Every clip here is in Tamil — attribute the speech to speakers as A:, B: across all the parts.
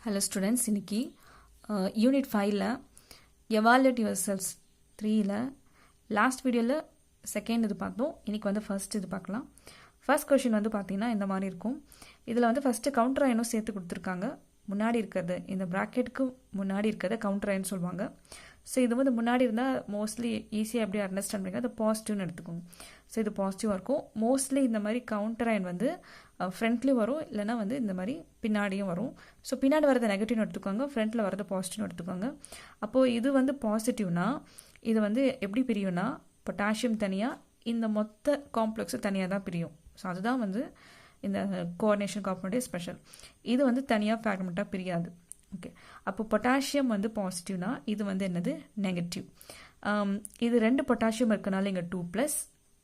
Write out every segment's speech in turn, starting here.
A: Hello students, இன்னைக்கு யூனிட் 5ல evaluate yourselves 3ல லாஸ்ட் வீடியோவில் செகண்ட் இது பார்த்தோம். இன்னைக்கு வந்து ஃபர்ஸ்ட் இது பார்க்கலாம். ஃபர்ஸ்ட் கொஷின் வந்து பார்த்தீங்கன்னா இந்த மாதிரி இருக்கும். இதில் வந்து ஃபஸ்ட்டு கவுண்டர் ஐனும் சேர்த்து கொடுத்துருக்காங்க. முன்னாடி இருக்கிறது இந்த ப்ராக்கெட்டுக்கு முன்னாடி இருக்கிறத கவுண்டர் ஐன்னு சொல்லுவாங்க. ஸோ இது வந்து முன்னாடி இருந்தால் மோஸ்ட்லி ஈஸியாக எப்படி அண்டர்ஸ்டாண்ட் பண்ணிங்க அது பாசிட்டிவ்னு எடுத்துக்கோங்க. ஸோ இது பாசிட்டிவாக இருக்கும். மோஸ்ட்லி இந்த மாதிரி கவுண்டர் ஐன் வந்து ஃப்ரண்ட்லேயும் வரும், இல்லைனா வந்து இந்த மாதிரி பின்னாடியும் வரும். ஸோ பின்னாடி வரது நெகட்டிவ்னு எடுத்துக்கோங்க, ஃப்ரண்ட்டில் வரது பாசிட்டிவ்னு எடுத்துக்கோங்க. அப்போது இது வந்து பாசிட்டிவ்னா இது வந்து எப்படி பிரியும்னா பொட்டாசியம் தனியாக, இந்த மொத்த காம்ப்ளெக்ஸும் தனியாக தான் பிரியும். ஸோ அதுதான் வந்து இந்த கோஆர்டினேஷன் காம்பவுண்டே ஸ்பெஷல். இது வந்து தனியாக ஃப்ராக்மெண்ட்டாக பிரியாது. ஓகே, அப்போ பொட்டாசியம் வந்து பாசிட்டிவ்னா இது வந்து என்னது நெகட்டிவ். இது 2 பொட்டாசியம் இருக்கனால இங்கே 2+,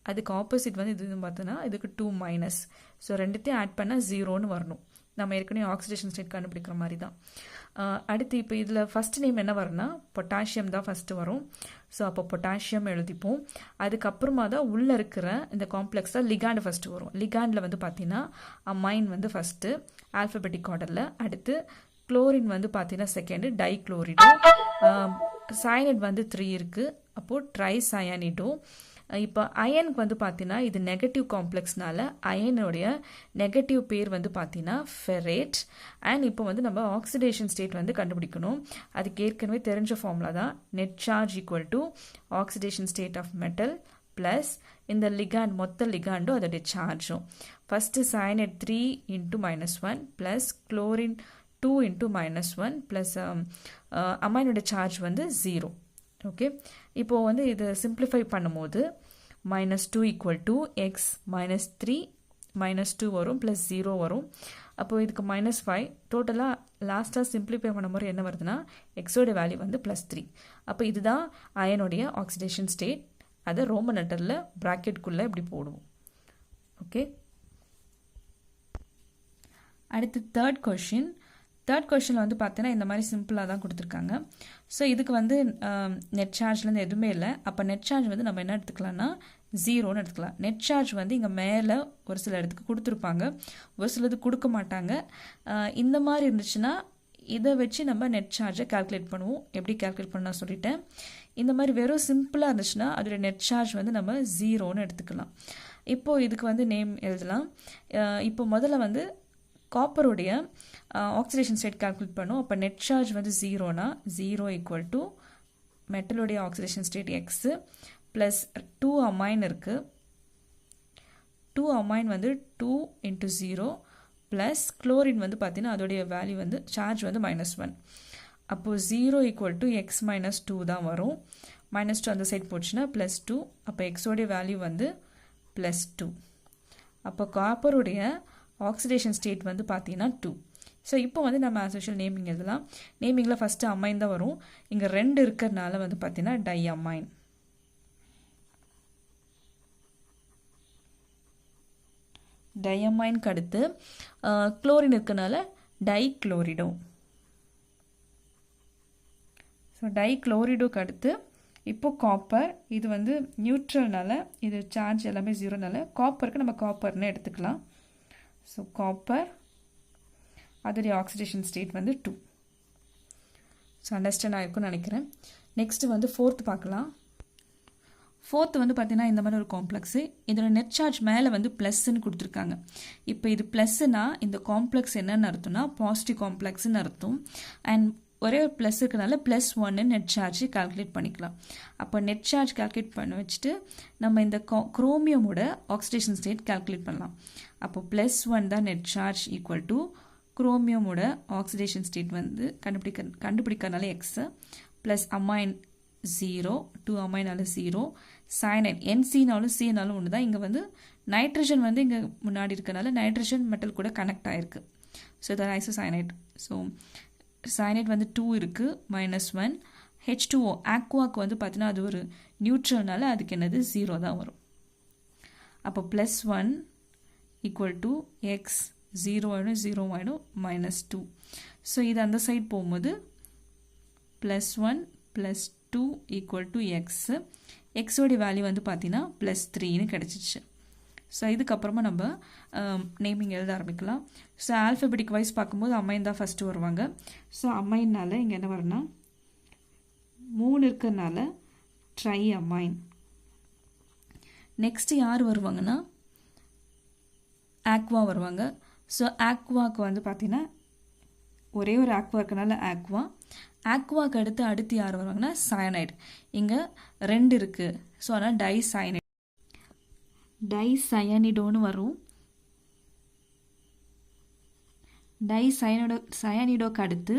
A: அதுக்கு ஆப்போசிட் வந்து இது பார்த்தோன்னா இதுக்கு 2-. ஸோ ரெண்டுத்தையும் ஆட் பண்ணால் 0ன்னு வரணும். நம்ம ஏற்கனவே ஆக்சிடேஷன் ஸ்டேட் கண்டுபிடிக்கிற மாதிரி தான். அடுத்து இப்போ இதில் ஃபஸ்ட் நேம் என்ன வரும்னா பொட்டாசியம் தான் ஃபஸ்ட்டு வரும். ஸோ அப்போ பொட்டாசியம் எழுதிப்போம். அதுக்கப்புறமா தான் உள்ளே இருக்கிற இந்த காம்ப்ளெக்ஸாக லிகாண்ட் ஃபஸ்ட்டு வரும். லிகாண்டில் வந்து பார்த்தீங்கன்னா அமைன் வந்து ஃபஸ்ட்டு ஆல்ஃபபெட்டிக் ஆர்டரில், அடுத்து குளோரின் வந்து பார்த்தீங்கன்னா செகண்டு டைக்ளோரிடோ, சயனைட் வந்து 3 இருக்குது, அப்போது ட்ரைசயனிடோ. இப்போ அயனுக்கு வந்து பார்த்தீங்கன்னா இது நெகட்டிவ் காம்ப்ளெக்ஸ்னால அயனுடைய நெகட்டிவ் பேர் வந்து பார்த்தீங்கன்னா ஃபெரேட். அண்ட் இப்போ வந்து நம்ம ஆக்சிடேஷன் ஸ்டேட் வந்து கண்டுபிடிக்கணும். அதுக்கு ஏற்கனவே தெரிஞ்ச ஃபார்முலா தான் net charge equal to oxidation state of metal plus இந்த லிகாண்ட் மொத்த லிகாண்டும் அதோடைய சார்ஜும். First cyanide 3 × -1 plus chlorine 2 × -1 plus அமைனோட சார்ஜ் வந்து 0. ஓகே, இப்போது வந்து இதை சிம்பிளிஃபை பண்ணும்போது -2 = x -3 -2 வரும் ப்ளஸ் 0 வரும். அப்போது இதுக்கு -5 டோட்டலாக லாஸ்ட்டாக சிம்பிளிஃபை பண்ணும்போது என்ன வருதுன்னா எக்ஸோட வேல்யூ வந்து +3. அப்போ இதுதான் அயனுடைய ஆக்சிடேஷன் ஸ்டேட். அதை ரோமன் லெட்டரில் ப்ராக்கெட்குள்ளே இப்படி போடுவோம். ஓகே, அடுத்து தேர்ட் கொஷினில் வந்து பார்த்தீங்கன்னா இந்த மாதிரி சிம்பிளாக தான் கொடுத்துருக்காங்க. ஸோ இதுக்கு வந்து நெட் சார்ஜ்லேருந்து எதுவுமே இல்லை. அப்போ நெட் சார்ஜ் வந்து நம்ம என்ன எடுத்துக்கலாம்னா 0ன்னு எடுத்துக்கலாம். நெட் சார்ஜ் வந்து இங்கே மேலே ஒரு சில இடத்துக்கு கொடுத்துருப்பாங்க, ஒரு சிலது கொடுக்க மாட்டாங்க. இந்த மாதிரி இருந்துச்சுன்னா இதை வச்சு நம்ம நெட் சார்ஜை கால்குலேட் பண்ணுவோம். எப்படி கால்குலேட் பண்ண நான் சொல்லிட்டேன். இந்த மாதிரி வெறும் சிம்பிளாக இருந்துச்சுன்னா அதோடைய நெட் சார்ஜ் வந்து நம்ம 0ன்னு எடுத்துக்கலாம். இப்போது இதுக்கு வந்து நேம் எழுதலாம். இப்போ முதல்ல வந்து காப்பருடைய ஆக்சிடேஷன் ஸ்டேட் கால்குலேட் பண்ணும். அப்போ நெட் சார்ஜ் வந்து 0னா 0 = மெட்டலுடைய oxidation state x plus 2 amine இருக்குது. 2 அமைன் வந்து 2 × 0 ப்ளஸ் குளோரின் வந்து பார்த்தீங்கன்னா அதோடைய வேல்யூ வந்து சார்ஜ் வந்து -1. அப்போது 0 = x -2 தான் வரும். -2 அந்த சைட் போச்சுன்னா +2. அப்போ எக்ஸோடைய வேல்யூ வந்து +2. அப்போ காப்பருடைய ஆக்சிடேஷன் ஸ்டேட் வந்து பார்த்தீங்கன்னா 2. ஸோ இப்போ வந்து நம்ம ஆஸ் யூஷுவல் நேமிங் எழுதலாம். நேமிங்கில் ஃபஸ்ட்டு அமைன் தான் வரும். இங்கே 2 இருக்கிறதுனால வந்து பார்த்தீங்கன்னா டைஅமைன். டைஅமைனுக்கு அடுத்து குளோரின் இருக்கிறதுனால டைக்ளோரிடோ. ஸோ டைக்ளோரிடோக்கு அடுத்து இப்போ காப்பர். இது வந்து நியூட்ரல்னால இது சார்ஜ் எல்லாமே 0னால காப்பருக்கு நம்ம காப்பர்னு எடுத்துக்கலாம். ஸோ காப்பர் அதோடைய ஆக்சிடேஷன் ஸ்டேட் வந்து 2. ஸோ அண்டர்ஸ்டாண்ட் ஆகிருக்கும்னு நினைக்கிறேன். நெக்ஸ்ட்டு வந்து ஃபோர்த்து பார்க்கலாம். ஃபோர்த்து வந்து பார்த்தீங்கன்னா இந்த மாதிரி ஒரு காம்ப்ளெக்ஸு. இதோட நெட் சார்ஜ் மேலே வந்து ப்ளஸ்ன்னு கொடுத்துருக்காங்க. இப்போ இது ப்ளஸ்ஸுனா இந்த காம்ப்ளெக்ஸ் என்னன்னு அர்த்தம்னா பாசிட்டிவ் காம்ப்ளெக்ஸ்ன்னு அர்த்தம். அண்ட் ஒரே ஒரு ப்ளஸ் இருக்கிறனால +1 நெட் சார்ஜ் கால்குலேட் பண்ணிக்கலாம். அப்போ நெட் சார்ஜ் கால்குலேட் பண்ண வச்சுட்டு நம்ம இந்த குரோமியமோட ஆக்சிடேஷன் ஸ்டேட் கால்குலேட் பண்ணலாம். அப்போ +1 தான் நெட் சார்ஜ் ஈக்குவல் டு குரோமியமோட ஆக்சிடேஷன் ஸ்டேட் வந்து கண்டுபிடிக்கிறதுனால x ப்ளஸ் அமைன் 0, 2 அமைனால 0, சயனைட் NC-னாலும் C-னாலும் ஒன்று தான். இங்கே வந்து நைட்ரஜன் வந்து இங்கே முன்னாடி இருக்கிறனால நைட்ரஜன் மெட்டல் கூட கனெக்ட் ஆகிருக்கு. ஸோ இதான் ஐசோசயனைட். ஸோ சயனைட் வந்து 2 இருக்குது -1. H2O ஆக்வாக்கு வந்து பார்த்தீங்கன்னா அது ஒரு நியூட்ரல்னால அதுக்கு என்னது 0 தான் வரும். அப்போ +1 = x 0 ஆகிடும் 0 ஆகிடும் -2. ஸோ இது அந்த சைட் போகும்போது +1 + 2 = x. எக்ஸோடைய வேல்யூ வந்து பார்த்தீங்கன்னா +3ன்னு கிடச்சிச்சு. ஸோ இதுக்கப்புறமா நம்ம நேமிங் எழுத ஆரம்பிக்கலாம். ஸோ ஆல்ஃபபெட்டிக் வைஸ் பார்க்கும்போது அமைன் தான் ஃபஸ்ட்டு வருவாங்க. ஸோ அமைன்னால இங்கே என்ன வரும்னா 3 இருக்கிறதுனால ட்ரை அமைன். நெக்ஸ்ட்டு யார் வருவாங்கன்னா ஆக்வா வருவாங்க. ஸோ ஆக்வாவுக்கு வந்து பார்த்தீங்கன்னா ஒரே ஒரு ஆக்வா இருக்கனால ஆக்வா. ஆக்வாவுக்கு அடுத்து யார் வருவாங்கன்னா சயனைடு. இங்கே 2 இருக்குது. ஸோ அதனால் டைசயனைடு. டைசயனிடோன்னு வரும். டைசயனிடோக்கு அடுத்து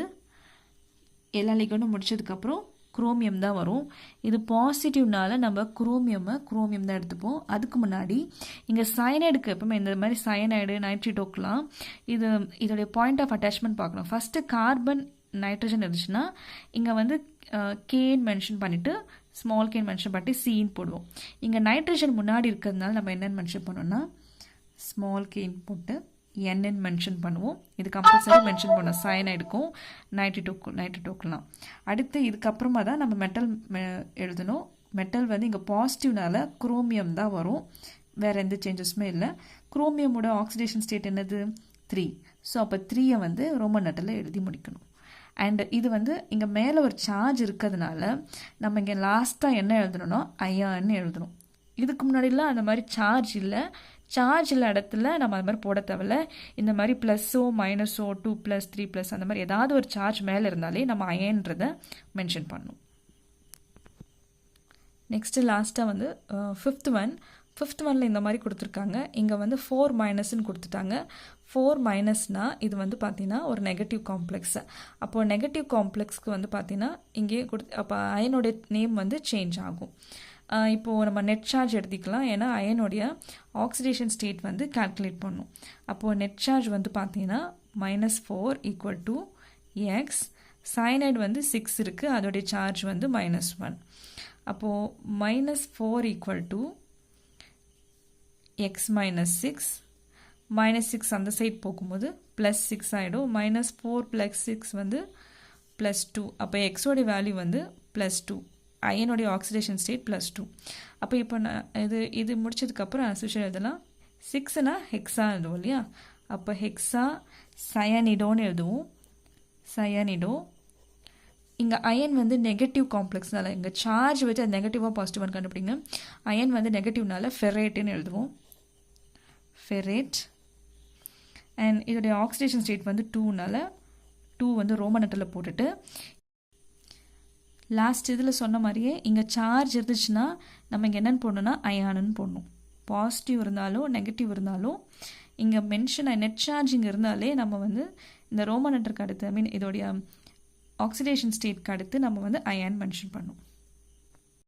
A: எல்லா லிகண்டும் முடிச்சதுக்கப்புறம் குரோமியம் தான் வரும். இது பாசிட்டிவ்னால நம்ம குரோமியம் தான் எடுத்துப்போம். அதுக்கு முன்னாடி இங்கே சயனைடுக்கு எப்பவுமே இந்த மாதிரி சயனைடு நைட்ரிடோக்கெலாம் இதோடைய பாயிண்ட் ஆஃப் அட்டாச்மெண்ட் பார்க்கணும். ஃபஸ்ட்டு கார்பன் நைட்ரஜன் இருந்துச்சுன்னா இங்கே வந்து கேன் மென்ஷன் பண்ணிவிட்டு ஸ்மால் கேன் மென்ஷன் பண்ணிட்டு சீன் போடுவோம். இங்கே நைட்ரஜன் முன்னாடி இருக்கிறதுனால நம்ம என்னென்னு மென்ஷன் பண்ணோம்னா ஸ்மால் கேன் போட்டு என்னன்னு மென்ஷன் பண்ணுவோம். இது கம்பல்சரி மென்ஷன் பண்ணோம் சயனைடுக்கும் நைட்ரிடோக்கெலாம். அடுத்து இதுக்கப்புறமா தான் நம்ம மெட்டல் எழுதணும். மெட்டல் வந்து இங்கே பாசிட்டிவ்னால குரோமியம் தான் வரும். வேறு எந்த சேஞ்சஸுமே இல்லை. குரோமியமோட ஆக்சிடேஷன் ஸ்டேட் என்னது 3. ஸோ அப்போ 3 வந்து ரோமன் லெட்டரில் எழுதி முடிக்கணும். அண்ட் இது வந்து இங்கே மேலே ஒரு சார்ஜ் இருக்கிறதுனால நம்ம இங்கே லாஸ்ட்டாக என்ன எழுதணும்னா அயான்னு எழுதணும். இதுக்கு முன்னாடிலாம் அந்த மாதிரி சார்ஜ் இல்லை. சார்ஜ் இல்லை இடத்துல நம்ம அது மாதிரி போட தேவையில்ல. இந்த மாதிரி +ஓ -ஓ 2+, 3+ அந்த மாதிரி ஏதாவது ஒரு சார்ஜ் மேலே இருந்தாலே நம்ம அயன்றதை மென்ஷன் பண்ணணும். நெக்ஸ்ட்டு லாஸ்ட்டாக வந்து ஃபிஃப்த் ஒனில் இந்த மாதிரி கொடுத்துருக்காங்க. இங்கே வந்து 4- கொடுத்துட்டாங்க. 4- இது வந்து பார்த்தீங்கன்னா ஒரு நெகட்டிவ் காம்ப்ளெக்ஸ். அப்போது நெகட்டிவ் காம்ப்ளெக்ஸ்க்கு வந்து பார்த்தீங்கன்னா இங்கே அப்போ அயனுடைய நேம் வந்து சேஞ்ச் ஆகும். இப்போது நம்ம நெட் சார்ஜ் எடுத்துக்கலாம். ஏன்னா அயனுடைய ஆக்சிடேஷன் ஸ்டேட் வந்து கால்குலேட் பண்ணும். அப்போது நெட் சார்ஜ் வந்து பார்த்தீங்கன்னா -4 = X. சயனைடு வந்து 6 இருக்குது. அதோடைய சார்ஜ் வந்து -1. அப்போது -4 = X - 6. -6 அந்த சைட் போகும்போது +6 ஆகிடும். -4 + 6 வந்து +2. அப்போ எக்ஸோடைய வேல்யூ வந்து +2. அயனுடைய ஆக்சிடேஷன் ஸ்டேட் +2. அப்போ இப்போ நான் இது முடிச்சதுக்கப்புறம் அசோசியேட் எழுதலாம். 6னா ஹெக்ஸா எழுதுவோம் இல்லையா? அப்போ ஹெக்ஸா சயனிடோன்னு எழுதுவோம். சயனிடோ. இங்கே அயன் வந்து நெகட்டிவ் காம்ப்ளெக்ஸ்னால இங்கே சார்ஜ் வச்சு அது நெகட்டிவாக பாசிட்டிவாக கண்டுபிடிங்க. அயன் வந்து நெகட்டிவ்னால ஃபெரேட்டுன்னு எழுதுவோம். ஃபெரேட். அண்ட் இதோடைய ஆக்சிடேஷன் ஸ்டேட் வந்து 2னால 2 வந்து ரோமன் லெட்டரில் போட்டுட்டு லாஸ்ட் இதில் சொன்ன மாதிரியே இங்கே சார்ஜ் இருந்துச்சுன்னா நம்ம இங்கே என்னென்னு போடணும்னா அயானுன்னு போடணும். பாசிட்டிவ் இருந்தாலும் நெகட்டிவ் இருந்தாலும் இங்கே மென்ஷன் நெட் சார்ஜ் இங்கே இருந்தாலே நம்ம வந்து இந்த ரோமன் லெட்டருக்கு அடுத்து இதோடைய ஆக்சிடேஷன் ஸ்டேட்க்கு அடுத்து நம்ம வந்து அயான் மென்ஷன் பண்ணணும்.